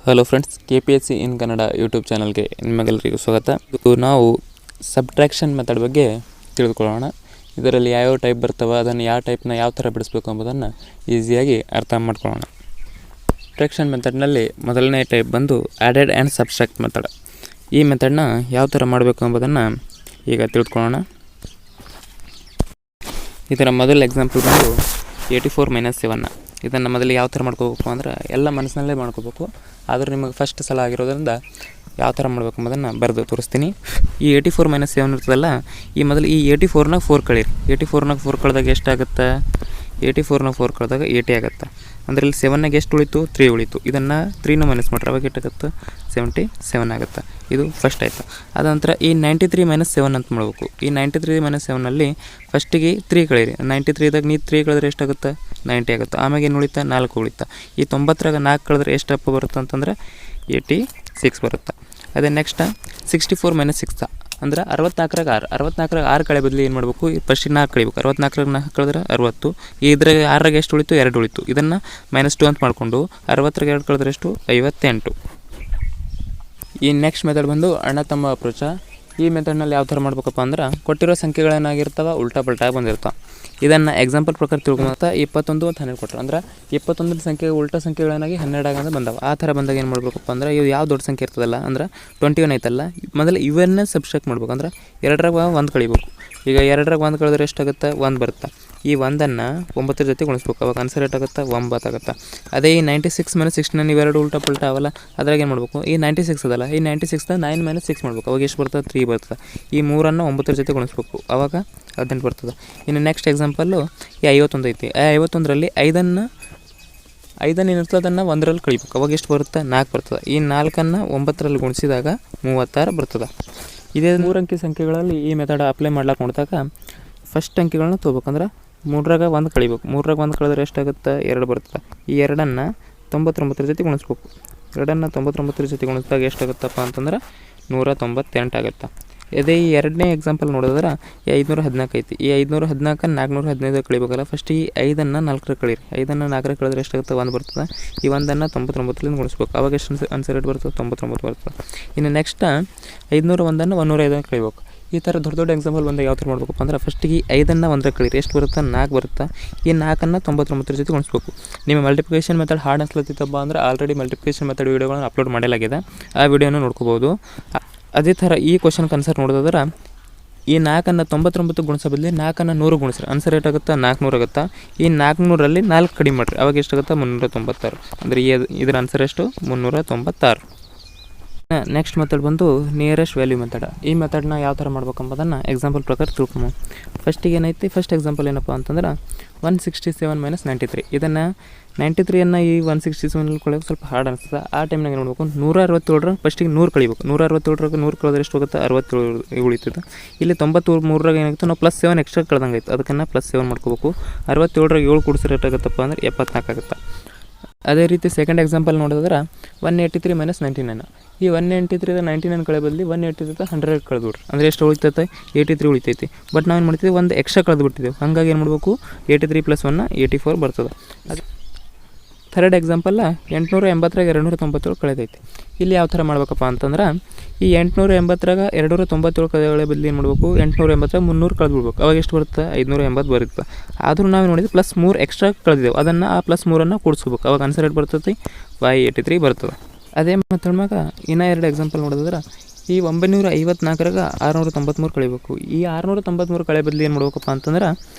Hello friends, KPSC ಇನ್ Kannada YouTube ಚಾನಲ್ಗೆ ನಿಮಗೆಲ್ಲರಿಗೂ ಸ್ವಾಗತ. ಇದು ನಾವು ಸಬ್ಟ್ರಾಕ್ಷನ್ ಮೆಥಡ್ ಬಗ್ಗೆ ತಿಳಿದುಕೊಳ್ಳೋಣ. ಇದರಲ್ಲಿ ಯಾವ್ಯಾವ ಟೈಪ್ ಬರ್ತವೆ, ಅದನ್ನು ಯಾವ ಟೈಪ್ನ ಯಾವ ಥರ ಬಿಡಿಸ್ಬೇಕು ಎಂಬುದನ್ನು ಈಸಿಯಾಗಿ ಅರ್ಥ ಮಾಡ್ಕೊಳ್ಳೋಣ. ಸಬ್ಟ್ರಾಕ್ಷನ್ ಮೆಥಡ್ನಲ್ಲಿ ಮೊದಲನೇ ಟೈಪ್ ಬಂದು ಆ್ಯಡೆಡ್ ಆ್ಯಂಡ್ ಸಬ್ಸ್ಟ್ರಾಕ್ಟ್ ಮೆಥಡ್. ಈ ಮೆಥಡ್ನ ಯಾವ ಥರ ಮಾಡಬೇಕು ಎಂಬುದನ್ನು ಈಗ ತಿಳಿದುಕೊಳ್ಳೋಣ. ಇದರ ಮೊದಲ ಎಕ್ಸಾಂಪಲ್ ಬಂದು 84 - 7. ಇದನ್ನು ಮೊದಲು ಯಾವ ಥರ ಮಾಡ್ಕೋಬೇಕು ಅಂದ್ರೆ ಎಲ್ಲ ಮನಸ್ಸಿನಲ್ಲೇ ಮಾಡ್ಕೋಬೇಕು. ಆದರೂ ನಿಮಗೆ ಫಸ್ಟ್ ಸಲ ಆಗಿರೋದ್ರಿಂದ ಯಾವ ಥರ ಮಾಡಬೇಕು ಎಂಬುದನ್ನು ಬರೆದು ತೋರಿಸ್ತೀನಿ. ಈ 84 - 7 ಇರ್ತದಲ್ಲ, ಈ ಮೊದಲು ಈ 84ನಾಗ 4 ಕಳೀರಿ. 84ನಾಗ 4 ಕಳೆದಾಗ ಎಷ್ಟಾಗುತ್ತೆ? 84ನಾಗ 4 ಕಳೆದಾಗ 80 ಆಗುತ್ತೆ. ಅಂದರೆ ಇಲ್ಲಿ 7ನಾಗ ಎಷ್ಟು ಉಳಿತು? 3 ಉಳಿತು. ಇದನ್ನು 3ನ ಮೈನಸ್ ಮಾಡ್ರಿ, ಅವಾಗ ಎಷ್ಟಾಗುತ್ತೆ? 77 ಆಗುತ್ತೆ. ಇದು ಫಸ್ಟ್ ಆಯಿತು. ಅದ ನಂತರ ಈ 93 - 7 ಅಂತ ಮಾಡಬೇಕು. ಈ 93 - 7ನಲ್ಲಿ ಫಸ್ಟಿಗೆ 3 ಕಳೀರಿ. 93ದಾಗ ನೀವು 3 ಕಳೆದ್ರೆ ಎಷ್ಟಾಗುತ್ತೆ? 90 ಆಗುತ್ತೆ. ಆಮೇಲೆ ಏನು ಉಳಿತಾ? 4 ಉಳಿತಾ. ಈ 90ರಾಗ 4 ಕಳೆದ್ರೆ ಎಷ್ಟಪ್ಪ ಬರುತ್ತೆ ಅಂತಂದ್ರೆ 86 ಬರುತ್ತೆ. ಅದೇ ನೆಕ್ಸ್ಟ್ 64 - 6 ಅಂದ್ರೆ 64ರಾಗ 6. 64ರಾಗ 6 ಕಳೆ ಬದಲು ಏನು ಮಾಡಬೇಕು? ಫಸ್ಟಿಗೆ 4 ಕಳಿಬೇಕು. 64ರಾಗ 4 ಕಳೆದ್ರೆ 60. ಇದ್ರಾಗ 6ರಾಗ ಎಷ್ಟು ಉಳಿತು? 2 ಉಳಿತು. ಇದನ್ನು -2 ಅಂತ ಮಾಡಿಕೊಂಡು 60ರಾಗ 2 ಕಳೆದ್ರೆ ಎಷ್ಟು? 58. ಈ ನೆಕ್ಸ್ಟ್ ಮೆಥಡ್ ಬಂದು ಅಣ್ಣ ತಮ್ಮ ಅಪ್ರೋಚ. ಈ ಮೆಥಡ್ನಲ್ಲಿ ಯಾವ ಥರ ಮಾಡ್ಬೇಕಪ್ಪ ಅಂದ್ರೆ ಕೊಟ್ಟಿರೋ ಸಂಖ್ಯೆಗಳೇನಾಗಿರ್ತಾವೆ ಉಲ್ಟಾ ಪಲ್ಟಾ ಬಂದಿರ್ತಾವೆ. ಇದನ್ನು ಎಕ್ಸಾಂಪಲ್ ಪ್ರಕಾರ ತಿಳ್ಕೊಂಬತ್ತ 21 ಅಂತ 12 ಕೊಟ್ಟರು ಅಂದ್ರೆ 21 ಸಂಖ್ಯೆ ಉಲ್ಟಾ ಸಂಖ್ಯೆಗಳೇನಾಗಿ 12 ಅಂತ ಬಂದವು. ಆ ಥರ ಬಂದಾಗ ಏನು ಮಾಡಬೇಕಪ್ಪ ಅಂದ್ರೆ ಇವು ಯಾವ ದೊಡ್ಡ ಸಂಖ್ಯೆ ಇರ್ತದಲ್ಲ ಅಂದ್ರೆ 21 ಐತಲ್ಲ, ಮೊದಲು ಇವನ್ನೇ ಸಬ್ಸ್ಟ್ರಾಕ್ಟ್ ಮಾಡ್ಬೇಕು. ಅಂದ್ರೆ 2ರಾಗ 1 ಕಳಿಬೇಕು. ಈಗ 2ರಾಗ 1 ಕಳೆದ್ರೆ ಎಷ್ಟಾಗುತ್ತೆ? 1 ಬರುತ್ತೆ. ಈ 1ಅನ್ನು 9 ಜೊತೆ ಗುಣಿಸ್ಬೇಕು. ಅವಾಗ ಆನ್ಸರ್ ಏಟಾಗುತ್ತೆ? 9 ಆಗುತ್ತೆ. ಅದೇ ಈ 96 - 16 ಇವೆರಡು ಉಲ್ಟಾ ಪಲ್ಟಾ ಅವಲ್ಲ, ಅದ್ರಾಗ ಏನು ಮಾಡಬೇಕು? ಈ 96 ಅದಲ್ಲ, ಈ 96ನ 9 - 6 ಮಾಡಬೇಕು. ಅವಾಗ ಎಷ್ಟು ಬರ್ತದೆ? 3 ಬರ್ತದೆ. ಈ 3ಅನ್ನು 9 ಜೊತೆ ಗುಣಿಸ್ಬೇಕು. ಅವಾಗ 18 ಬರ್ತದೆ. ಇನ್ನು ನೆಕ್ಸ್ಟ್ ಎಕ್ಸಾಂಪಲ್ಲು ಈ 51 ಐತಿ. 51ರಲ್ಲಿ 5ಅನ್ನು ಏನಿರ್ತದೆ ಅದನ್ನು 1ರಲ್ಲಿ ಕಳಿಬೇಕು. ಅವಾಗ ಎಷ್ಟು ಬರುತ್ತೆ? 4 ಬರ್ತದೆ. ಈ 4ಅನ್ನು 9ರಲ್ಲಿ ಗುಣಿಸಿದಾಗ 36 ಬರ್ತದೆ. ಇದೇ 3 ಅಂಕಿ ಸಂಖ್ಯೆಗಳಲ್ಲಿ ಈ ಮೆಥಡ್ ಅಪ್ಲೈ ಮಾಡ್ಲಿಕ್ಕೆ ನೋಡಿದಾಗ ಫಸ್ಟ್ ಅಂಕಿಗಳನ್ನ ತೊಗೋಬೇಕಂದ್ರೆ 3ರಾಗ 1 ಕಳಿಬೇಕು. 3ರಾಗ 1 ಕಳೆದ್ರೆ ಎಷ್ಟಾಗುತ್ತೆ? 2 ಬರ್ತದೆ. ಈ 2ಅನ್ನು 99 ಜೊತೆ ಗುಣಿಸ್ಬೇಕು. 2ಅನ್ನು 99 ಜೊತೆ ಗುಣಿಸಿದಾಗ ಎಷ್ಟಾಗುತ್ತಪ್ಪ ಅಂತಂದ್ರೆ 198 ಆಗುತ್ತೆ. ಅದೇ ಈ ಎರಡನೇ ಎಕ್ಸಾಂಪಲ್ ನೋಡಿದ್ರೆ 514 ಐತಿ. ಈ 514 415 ಕಳಿಬೇಕಲ್ಲ, ಫಸ್ಟ್ ಈ 5ಅನ್ನು 4ರ ಕಳೀರಿ. 5ಅನ್ನು 4ರ ಕಳೆದ್ರೆ ಎಷ್ಟಾಗುತ್ತೆ? 1 ಬರ್ತದೆ. ಈ 1ಅನ್ನು 99ಲಿಂದ ಗುಣಿಸ್ಬೇಕು. ಅವಾಗ ಎಷ್ಟು ಆನ್ಸರ್ ರೇಟ್ ಬರ್ತದೆ? 99 ಬರ್ತದೆ. ಇನ್ನು ನೆಕ್ಸ್ಟ್ 501ಅನ್ನು 105 ಕಳಿಬೇಕು. ಈ ಥರ ದೊಡ್ಡ ದೊಡ್ಡ ಎಕ್ಸಾಂಪಲ್ ಬಂದಾಗ ಯಾವ ಥರ ಮಾಡ್ಬೇಕಪ್ಪ ಅಂದ್ರೆ ಫಸ್ಟಿಗೆ 5ಅನ್ನು 1ರ ಕಳೀರಿ. ಎಷ್ಟು ಬರುತ್ತೆ? 4 ಬರುತ್ತೆ. ಈ 4ಅನ್ನು 99 ಜೊತೆ ಗುಣಿಸ್ಬೇಕು. ನಿಮ್ಮ ಮಲ್ಟಿಪ್ಲಿಕೇಶನ್ ಮೆಥಡ್ ಹಾರ್ಡ್ ಅನ್ಸ್ಲತ್ತಿತ್ತಪ್ಪ ಅಂದ್ರೆ ಆಲ್ರೆಡಿ ಮಲ್ಟಿಪ್ಲಿಕೇಶನ್ ಮೆಥಡ್ ವೀಡಿಯೋಗಳನ್ನು ಅಪ್ಲೋಡ್ ಮಾಡಲಾಗಿದೆ. ಆ ವಿಡಿಯೋನ ನೋಡ್ಕೋಬೋದು. ಅದೇ ಥರ ಈ ಕ್ವಶನ್ ಕನ್ಸರ್ ನೋಡೋದಾದ್ರೆ ಈ 4ಅನ್ನು 99 ಗುಣಿಸೋ ಬದಲಿ 4ಅನ್ನು 100 ಗುಣಿಸ್ರಿ. ಆನ್ಸರ್ ಏಟಾಗುತ್ತೆ? 400 ಆಗುತ್ತೆ. ಈ 400ರಲ್ಲಿ 4 ಕಡಿಮೆ ಮಾಡಿರಿ. ಅವಾಗ ಎಷ್ಟಾಗುತ್ತೆ? 396. ಅಂದರೆ ಇದರ ಆನ್ಸರ್ ಎಷ್ಟು? 396. ನೆಕ್ಸ್ಟ್ ಮೆಥಡ್ ಬಂದು ನಿಯರೆಸ್ಟ್ ವ್ಯಾಲ್ಯೂ ಮೆಥಡ್. ಈ ಮೆಥಡ್ನ ಯಾವ ಥರ ಮಾಡ್ಬೇಕಂಬುದನ್ನು ಎಕ್ಸಾಂಪಲ್ ಪ್ರಕಾರ ತಿಳ್ಕೊಮ. ಫಸ್ಟಿಗೆ ಏನೈತಿ? ಫಸ್ಟ್ ಎಕ್ಸಾಂಪಲ್ ಏನಪ್ಪ ಅಂತಂದ್ರೆ 167 - 93. ಇದನ್ನು 93ಅನ್ನು ಈ 167 ಕಳೆಯೋಕೆ ಸ್ವಲ್ಪ ಹಾರ್ಡ್ ಅನಿಸ್ತದೆ. ಆ ಟೈಮ್ನಾಗ ಏನು ಮಾಡಬೇಕು? 167 ಫಸ್ಟಿಗೆ 100 ಕಳಿಬೇಕು. 167ರಾಗ 100 ಕಳೆದ್ರೆ ಎಷ್ಟು ಹೋಗುತ್ತೆ? 67 ಉಳಿತದೆ. ಇಲ್ಲಿ 93ರಾಗ ಏನಾಗುತ್ತೆ? ನಾವು +7 ಎಕ್ಸ್ಟ್ರಾ ಕಳೆದಂಗೆ ಆಯ್ತು. ಅದಕ್ಕನ್ನು +7 ಮಾಡ್ಕೋಬೇಕು. 67ರಾಗ 7 ಕೂಡಿಸಿದ್ರೆ ಎಷ್ಟಾಗುತ್ತಪ್ಪ ಅಂದ್ರೆ 74 ಆಗುತ್ತೆ. ಅದೇ ರೀತಿ ಸೆಕೆಂಡ್ ಎಕ್ಸಾಂಪಲ್ ನೋಡಿದ್ರೆ 183 - 99. ಈ 183 99 ಕಳೆ ಬದಲಿ 183 100 ಕಳೆದ್ಬಿಡ್ರಿ. ಅಂದರೆ ಎಷ್ಟು ಉಳಿತೈತೆ? 83 ಉಳಿತೈತಿ. ಬಟ್ ನಾವೇನು ಮಾಡ್ತೀವಿ? ಒಂದು ಎಕ್ಸ್ಟ್ರಾ ಕಳೆದುಬಿಟ್ಟಿದ್ದೇವೆ. ಹಾಗಾಗಿ ಏನು ಮಾಡಬೇಕು? 83 + 1 84 ಬರ್ತದೆ. ಅದು ಥರ್ಡ್ ಎಕ್ಸಾಂಪಲ್ಲ 880ರಾಗ 297 ಕಳೆದೈತಿ. ಇಲ್ಲಿ ಯಾವ ಥರ ಮಾಡ್ಬೇಕಪ್ಪ ಅಂತಂದ್ರೆ ಈ 880ರಾಗ 297 ಕಳೆ ಬದಲು ಏನು ಮಾಡಬೇಕು? 880ರಾಗ 300 ಕಳೆದ್ಬಿಡ್ಬೇಕು. ಅವಾಗ ಎಷ್ಟು ಬರುತ್ತೆ? 580 ಬರುತ್ತೆ. ಆದರೂ ನಾವು ನೋಡಿದ್ರೆ +3 ಎಕ್ಸ್ಟ್ರಾ ಕಳೆದಿದ್ದೇವೆ. ಅದನ್ನು ಆ +3ಅನ್ನು ಕೂಡಿಸ್ಕೋಬೇಕು. ಅವಾಗ ಆನ್ಸರ್ ರೇಟ್ ಬರ್ತೈತಿ 583 ಬರ್ತದೆ. ಅದೇ ಮೆಥಡ್ ಮ್ಯಾಗ ಇನ್ನೂ 2 ಎಕ್ಸಾಂಪಲ್ ನೋಡಿದ್ರೆ ಈ 954ರಾಗ 693 ಕಳಿಬೇಕು. ಈ 693 ಕಳೆ ಬದಲು ಏನು ಮಾಡ್ಬೇಕಪ್ಪ ಅಂತಂದ್ರೆ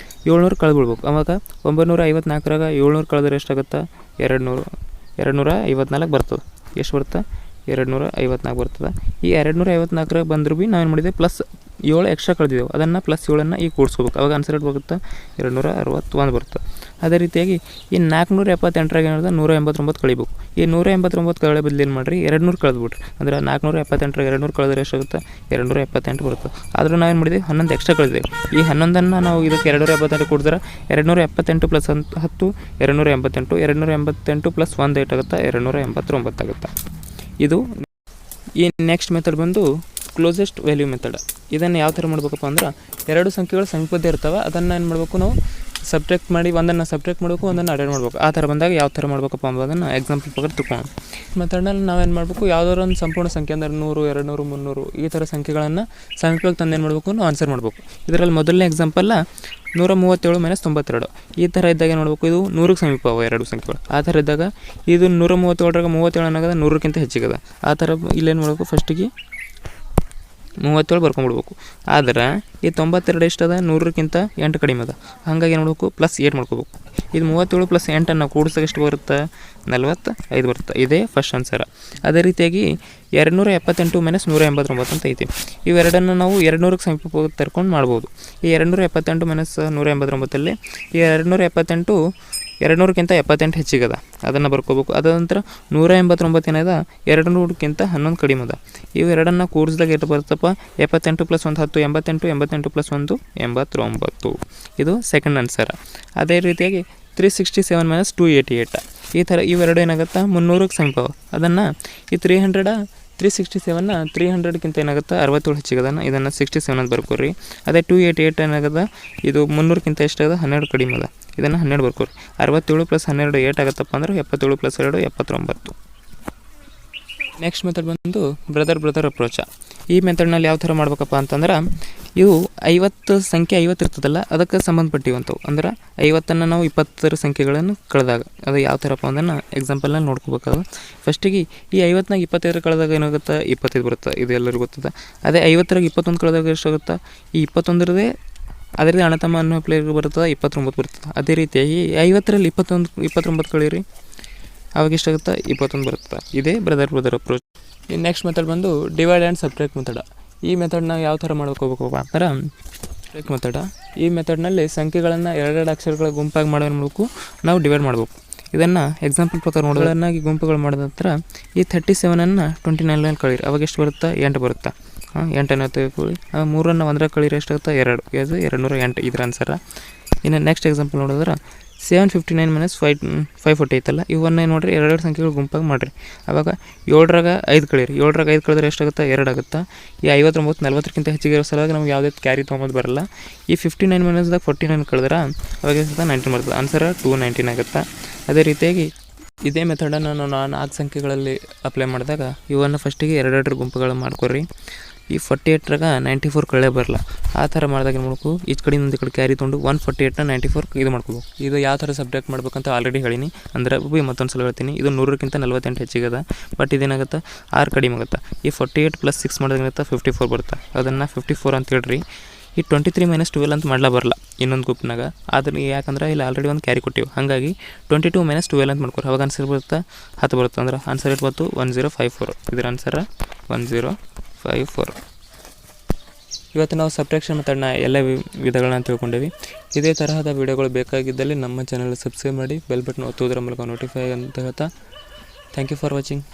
700 ಕಳೆದ್ಬಿಡ್ಬೇಕು. ಅವಾಗ 954ರಾಗ 700 ಕಳೆದ್ರೆ ಎಷ್ಟಾಗುತ್ತೆ? 254 ಬರ್ತದೆ. ಎಷ್ಟು ಬರುತ್ತೆ? 254 ಬರ್ತದೆ. ಈ 254ರಾಗ ಬಂದರೂ ಭೀ ನಾವೇನು ಮಾಡಿದೆ? +7 ಎಕ್ಸ್ಟ್ರಾ ಕಳೆದಿದ್ದೆವು. ಅದನ್ನು +7ಅನ್ನು ಈಗ ಕೂಡಿಸ್ಕೋಬೇಕು. ಅವಾಗ ಆನ್ಸರ್ ರೇಟ್ ಬರುತ್ತೆ 261 ಬರುತ್ತೆ. ಅದೇ ರೀತಿಯಾಗಿ ಈ 478ರಾಗ ಏನಿದೆ? 189 ಕಳಿಬೇಕು. ಈ 189 ಕಳೆ ಬದಲು ಏನು ಮಾಡಿರಿ? 200 ಕಳೆದ್ಬಿಟ್ರಿ. ಅಂದರೆ 478ರಾಗ 200 ಕಳೆದ್ರೆ ಎಷ್ಟಾಗುತ್ತೆ? 278 ಬರುತ್ತೆ. ಆದರೂ ನಾವೇನು ಮಾಡಿದೆ? 11 ಎಕ್ಸ್ಟ್ರಾ ಕಳೆದಿದ್ದೇವೆ. ಈ 11ಅನ್ನು ನಾವು ಇದಕ್ಕೆ 278 ಕೊಡಿದ್ರೆ 278 + 10 288. 288 + 1 ಏಟಾಗುತ್ತೆ? 289 ಆಗುತ್ತೆ. ಇದು ಈ ನೆಕ್ಸ್ಟ್ ಮೆಥಡ್ ಬಂದು ಕ್ಲೋಸೆಸ್ಟ್ ವ್ಯಾಲ್ಯೂ ಮೆಥಡ್. ಇದನ್ನು ಯಾವ ಥರ ಮಾಡ್ಬೇಕಪ್ಪ ಅಂದ್ರೆ ಎರಡು ಸಂಖ್ಯೆಗಳು ಸಮೀಪದ ಇರ್ತವೆ. ಅದನ್ನು ಏನು ಮಾಡಬೇಕು? ನಾವು ಸಬ್ಟ್ರಾಕ್ಟ್ ಮಾಡಿ ಒಂದನ್ನು ಸಬ್ಟ್ರಾಕ್ಟ್ ಮಾಡಬೇಕು, ಒಂದನ್ನು ಅಡೆಡ್ ಮಾಡಬೇಕು. ಆ ಥರ ಬಂದಾಗ ಯಾವ ಥರ ಮಾಡ್ಬೇಕಪ್ಪ ಅಂಬೋದನ್ನು ಎಕ್ಸಾಂಪಲ್ ಪ್ರಕಾರ ತಿಳ್ಕೊಳ್ಳೋಣ. ಮೆಥಡ್ನಲ್ಲಿ ನಾವೇನು ಮಾಡಬೇಕು, ಯಾವುದಾದ್ರು ಒಂದು ಸಂಪೂರ್ಣ ಸಂಖ್ಯೆ ಅಂದರೆ 100, 200, 300 ಈ ಥರ ಸಂಖ್ಯೆಗಳನ್ನು ಸಮೀಪಕ್ಕೆ ತಂದು ಏನು ಮಾಡಬೇಕು, ನಾವು ಆನ್ಸರ್ ಮಾಡಬೇಕು. ಇದರಲ್ಲಿ ಮೊದಲನೇ ಎಕ್ಸಾಂಪಲ್ಲ 137 - 92. ಈ ಥರ ಇದ್ದಾಗ ಏನು ಮಾಡಬೇಕು, ಇದು 100ಕ್ಕೆ ಸಮೀಪ ಅವ ಎರಡು ಸಂಖ್ಯೆಗಳು. ಆ ಥರ ಇದ್ದಾಗ ಇದು 137 37 ಅನ್ನೋದು 100ಕ್ಕಿಂತ ಹೆಚ್ಚಿಗದ. ಆ ಥರ ಇಲ್ಲೇನು ಮಾಡಬೇಕು, ಫಸ್ಟಿಗೆ 37 ಬರ್ಕೊಂಡ್ಬಿಡ್ಬೇಕು. ಆದ್ರೆ ಈ 92 ಎಷ್ಟದ, 100ಕ್ಕಿಂತ 8 ಕಡಿಮೆ ಅದ. ಹಾಗಾಗಿ ಏನು ಮಾಡಬೇಕು, +8 ಮಾಡ್ಕೋಬೇಕು. ಇದು 37 + 8 ನಾವು ಕೂಡಿಸಿದಾಗ ಎಷ್ಟು ಬರುತ್ತೆ, 45 ಬರುತ್ತೆ. ಇದೇ ಫಸ್ಟ್ ಆನ್ಸರ್. ಅದೇ ರೀತಿಯಾಗಿ 278 - 189 ಅಂತ ಐತಿ. ಇವೆರಡನ್ನು ನಾವು 200ಕ್ಕೆ ಸಮೀಪ ತರ್ಕೊಂಡು ಮಾಡ್ಬೋದು. ಈ 278 - 189 ಈ 278 200ಕ್ಕಿಂತ 78 ಹೆಚ್ಚಿಗದ, ಅದನ್ನು ಬರ್ಕೋಬೇಕು. ಅದ ನಂತರ 189 ಏನದ 200ಕ್ಕಿಂತ 11 ಕಡಿಮೆ ಅದ. ಇವೆರಡನ್ನು ಕೂಡಿಸಿದಾಗ ಎಷ್ಟು ಬರುತ್ತಪ್ಪ, 78 + 1 10, 88, 88 + 1 89. ಇದು ಸೆಕೆಂಡ್ ಆನ್ಸರ್. ಅದೇ ರೀತಿಯಾಗಿ 367 - 288 ಈ ಥರ ಇವೆರಡು ಏನಾಗುತ್ತೆ, 300ಕ್ಕೆ ಸಮೀಪ. ಅದನ್ನು ಈ 367ನ 300ಕ್ಕಿಂತ ಏನಾಗುತ್ತೆ, 67 ಹೆಚ್ಚಿಗದನ್ನು. ಇದನ್ನು 67 ಅಂತ ಬರ್ಕೋರಿ. ಅದೇ 288 ಏನಾಗದ, ಇದು 300ಕ್ಕಿಂತ ಎಷ್ಟಾಗದ, 12 ಕಡಿಮೆ ಅದ. ಇದನ್ನು 12 ಬರ್ಕೋರಿ. 67 + 12 8 ಆಗುತ್ತಪ್ಪ ಅಂದ್ರೆ 77 + 2 79. ನೆಕ್ಸ್ಟ್ ಮೆಥಡ್ ಬಂದು ಬ್ರದರ್ ಅಪ್ರೋಚ. ಈ ಮೆಥಡ್ನಲ್ಲಿ ಯಾವ ಥರ ಮಾಡ್ಬೇಕಪ್ಪ ಅಂತಂದ್ರೆ, ಇವು 50 ಸಂಖ್ಯೆ 50 ಇರ್ತದಲ್ಲ, ಅದಕ್ಕೆ ಸಂಬಂಧಪಟ್ಟಿವಂಥವು. ಅಂದ್ರೆ 50ನ್ನು ನಾವು 20 ಸಂಖ್ಯೆಗಳನ್ನು ಕಳೆದಾಗ ಅದು ಯಾವ ಥರಪ್ಪ ಅಂದ್ರೆ ಎಕ್ಸಾಂಪಲ್ನಲ್ಲಿ ನೋಡ್ಕೋಬೇಕಾದ್ರೆ, ಫಸ್ಟಿಗೆ ಈ 50ನಾಗ 25 ಕಳೆದಾಗ ಏನಾಗುತ್ತೆ, 25 ಬರುತ್ತೆ. ಇದು ಎಲ್ಲರಿಗೂ ಗೊತ್ತದ. ಅದೇ 50ರಾಗ 21 ಕಳೆದಾಗ ಎಷ್ಟಾಗುತ್ತೆ, ಈ 21ರದೇ ಅದರದೇ ಅಣ್ಣತಮ್ಮ ಅನ್ನೋ ಪ್ಲೇಯರ್ಗೆ ಬರ್ತದೆ, 29 ಬರ್ತದೆ. ಅದೇ ರೀತಿಯಾಗಿ 50ರಲ್ಲಿ 29 ಕಳೀರಿ, ಅವಾಗ ಎಷ್ಟಾಗುತ್ತೆ, 21 ಬರುತ್ತೆ. ಇದೇ ಬ್ರದರ್ ಅಪ್ರೋಚ್. ಈ ನೆಕ್ಸ್ಟ್ ಮೆಥಡ್ ಬಂದು ಡಿವೈಡ್ ಆ್ಯಂಡ್ ಸಬ್ಟ್ರಾಕ್ಟ್ ಮೆಥಡ. ಈ ಮೆಥಡ್ನ ಯಾವ ಥರ ಮಾಡ್ಕೋಬೇಕಪ್ಪ ಅಂದ್ರೆ, ಸಬ್ಟ್ರಾಕ್ಟ್ ಮೆಥಡ. ಈ ಮೆಥಡ್ನಲ್ಲಿ ಸಂಖ್ಯೆಗಳನ್ನು 2 ಅಕ್ಷರಗಳ ಗುಂಪಾಗಿ ಮಾಡಬೇಕು, ನಾವು ಡಿವೈಡ್ ಮಾಡಬೇಕು. ಇದನ್ನು ಎಕ್ಸಾಂಪಲ್ ಪ್ರಕಾರ ನೋಡೋದನ್ನಾಗಿ ಗುಂಪುಗಳು ಮಾಡಿದ ನಂತರ ಈ 37ಅನ್ನು 29 ಕಳೀರಿ, ಅವಾಗ ಎಷ್ಟು ಬರುತ್ತೆ, 8 ಬರುತ್ತೆ. 8 ತೆಗೆದುಕೊಳ್ಳಿ. 3ಅನ್ನು 1 ಕಳೀರಿ, ಎಷ್ಟಾಗುತ್ತೆ, 2. ಇದು 208 ಇದ್ರ ಆನ್ಸರ. ಇನ್ನು ನೆಕ್ಸ್ಟ್ ಎಕ್ಸಾಂಪಲ್ ನೋಡಿದ್ರೆ 759 - 540 ಐತಲ್ಲ, ಇವನ್ನೇ ನೋಡಿರಿ 2 ಸಂಖ್ಯೆಗಳು ಗುಂಪಾಗಿ ಮಾಡಿರಿ. ಆವಾಗ 7ರಾಗ 5 ಕಳೀರಿ. 7ರಾಗ 5 ಕಳೆದ್ರೆ ಎಷ್ಟಾಗುತ್ತೆ, 2 ಆಗುತ್ತೆ. ಈ 59 40ಕ್ಕಿಂತ ಹೆಚ್ಚಿಗೆ ಇರೋ ಸಲುವಾಗಿ ನಮ್ಗೆ ಯಾವುದೇ ಕ್ಯಾರಿ ತೊಗೊಂಡು ಬರಲ್ಲ. ಈ 59 - 49 ಕಳೆದ್ರೆ ಅವಾಗ ಎಷ್ಟಾಗುತ್ತೆ, 19 ಬರ್ತದೆ. ಆನ್ಸರ 219 ಆಗುತ್ತೆ. ಅದೇ ರೀತಿಯಾಗಿ ಇದೇ ಮೆಥಡನ್ನು ನಾನು 4 ಸಂಖ್ಯೆಗಳಲ್ಲಿ ಅಪ್ಲೈ ಮಾಡಿದಾಗ ಇವನ್ನು ಫಸ್ಟಿಗೆ 2 ಗುಂಪುಗಳು ಮಾಡ್ಕೊರಿ. ಈ 48ರಾಗ 94 ಕಳೆ ಬರಲ್ಲ. ಆ ಥರ ಮಾಡಿದಾಗ ಏನು ಮಾಡಬೇಕು, ಈ ಕಡೆಯಿಂದ ಒಂದು ಕಡೆ ಕ್ಯಾರಿ ತೊಗೊಂಡು 148ನ 94 ಇದು ಮಾಡ್ಕೋಬೇಕು. ಇದು ಯಾವ ಥರ ಸಬ್ಟ್ರಾಕ್ಟ್ ಮಾಡ್ಬೇಕಂತ ಆಲ್ರೆಡಿ ಹೇಳೀನಿ. ಅಂದರೆ ಮತ್ತೊಂದು ಸಲ ಹೇಳ್ತೀನಿ. ಇದು 100ಕ್ಕಿಂತ 48 ಹೆಚ್ಚಿಗದ. ಬಟ್ ಇದೇನಾಗುತ್ತೆ, 6 ಕಡಿಮೆ ಆಗುತ್ತೆ. ಈ 48 + 6 ಮಾಡಿದಾಗ 54 ಬರುತ್ತೆ. ಅದನ್ನು 54 ಅಂತ ಹೇಳ್ರಿ. ಈ 23 - 12 ಅಂತ ಮಾಡ್ಲಾ ಬರಲ್ಲ ಇನ್ನೊಂದು ಗ್ರೂಪ್ನಾಗ. ಆದರೆ ಯಾಕಂದ್ರೆ ಇಲ್ಲಿ ಆಲ್ರೆಡಿ ಒಂದು ಕ್ಯಾರಿ ಕೊಟ್ಟಿವಿ, ಹಾಗಾಗಿ 22 - 12 ಅಂತ ಮಾಡ್ಕೊರಿ. ಅವಾಗ ಆನ್ಸರ್ ಬರುತ್ತೆ 10 ಬರುತ್ತೆ. ಅಂದ್ರೆ ಆನ್ಸರ್ ಎಷ್ಟು ಬಂತು, 1054. ಇದರ ಆನ್ಸರ 1054. ಇವತ್ತು ನಾವು ಸಬ್ಟ್ರಾಕ್ಷನ್ ಮೆಥಡ್ನ ಎಲ್ಲ ವಿಧಗಳನ್ನ ತಿಳ್ಕೊಂಡೇವಿ. ಇದೇ ತರಹದ ವಿಡಿಯೋಗಳು ಬೇಕಾಗಿದ್ದಲ್ಲಿ ನಮ್ಮ ಚಾನಲ್ ಸಬ್ಸ್ಕ್ರೈಬ್ ಮಾಡಿ, ಬೆಲ್ ಬಟನ್ ಒತ್ತುವುದರ ಮೂಲಕ ನೋಟಿಫೈ ಅಂತ ಹೇಳ್ತಾ ಥ್ಯಾಂಕ್ ಯು ಫಾರ್ ವಾಚಿಂಗ್.